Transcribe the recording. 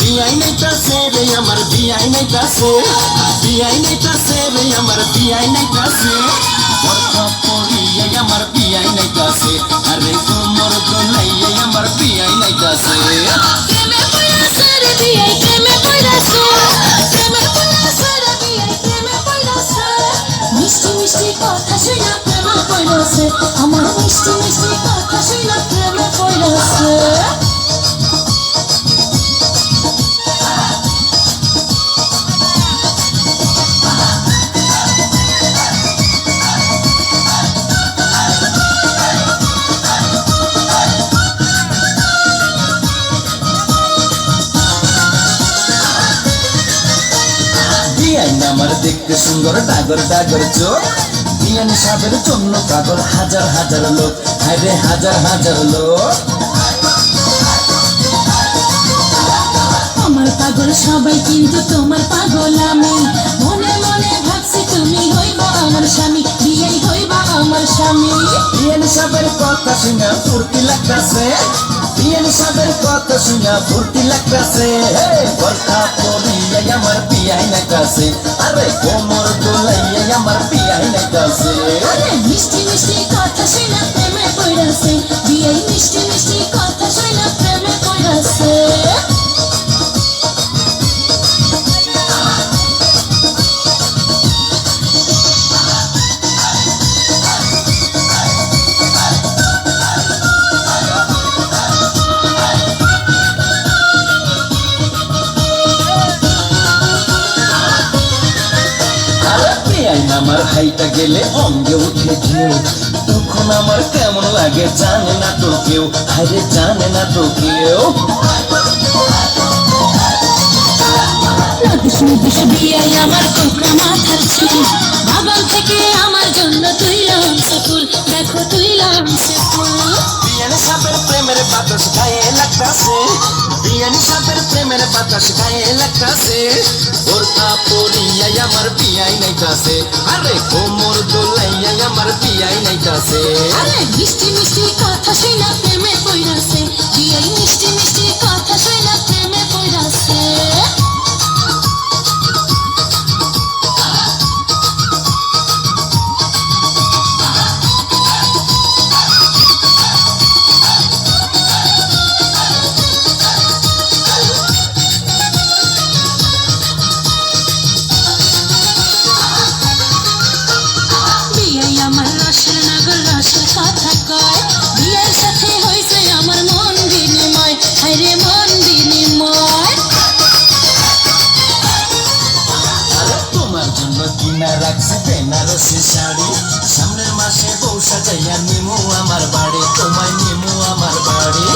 বিয়াই নাইতাছে রে আমার বিয়াই নাইতাছে বিয়াই নাইতাছে রে আমার বিয়াই নাইতাছে বরখা পড়িয়ে আমার বিয়াই নাইতাছে আরে কোমর দোলাইয়ে আমার বিয়াই নাইতাছে প্রেমে পড়াছে রে বিয়াই প্রেমে পড়াছে প্রেমে পড়াছে রে বিয়াই প্রেমে পড়াছে মিষ্টি মিষ্টি কথা শুনা প্রেমে পড়াছে আমার মিষ্টি মিষ্টি কথা শুনা প্রেমে পড়াছে আমার দেখতে সুন্দর ডাগর ডাগর চোখ বিয়ানি সাহেবের জন্য পাগল হাজার হাজার লোক হায়রে হাজার হাজার লোক আমার পাগল সবাই কিন্তু তোমার পাগল আমি মনে মনে ভাবছি তুমি হইবা আমার স্বামী বিয়াই হইবা আমার স্বামী বিয়ানি সাহেবের কথা শুনে ফুর্তি লাগতাছে বিয়ানি সাহেবের কথা শুনে ফুর্তি লাগতাছে বরখা পড়িয়ে আমার বিয়াই নাইতাছে আরে কোমর দোলাইয়ে আমার বিয়াই নাইতাছে আরে মিষ্টি মিষ্টি কথা শুনা প্রেমে পড়াছে বিয়াই মিষ্টি মিষ্টি কথা শুনা প্রেমে পড়াছে আমার হাইটা গেলে অঙ্গে উঠে ঢেউ তখন আমার কেমন লাগে জানে না তো কেউ হাইরে জানে না তো কেউ বিয়াই আমার কোকড়া মাথার চুল বাগান থেকে আমার জন্য তুইলাম সে ফুল দেখো তুইলাম সে ফুল বিয়ানি সাহেবের প্রেমের বাতাস গায়ে লাগতাছে বিয়ানি সাহেবের প্রেমের বাতাস গায়ে লাগতাছে বরখা পড়িয়া আমার বিয়াই নাইতাছে আরে কোমর দোলাইয়া আমার বিয়াই নাইতাছে আরে মিষ্টি মিষ্টি কথা শুনা প্রেমে পড়াছে বিয়াই মিষ্টি মিষ্টি কথা শুনা প্রেমে পড়াছে বিয়াই আমার রসের নাগর রসের কথা কয় বিয়ের সাথে হয়েছে আমার মন বিনিময় হায়রে মন বিনিময় তোমার জন্য কিনা রাখছি বেনারসি শাড়ি সামনের মাসে বউ সাজাইয়া নিমু আমার বাড়ি তোমায় নিমু আমার বাড়ি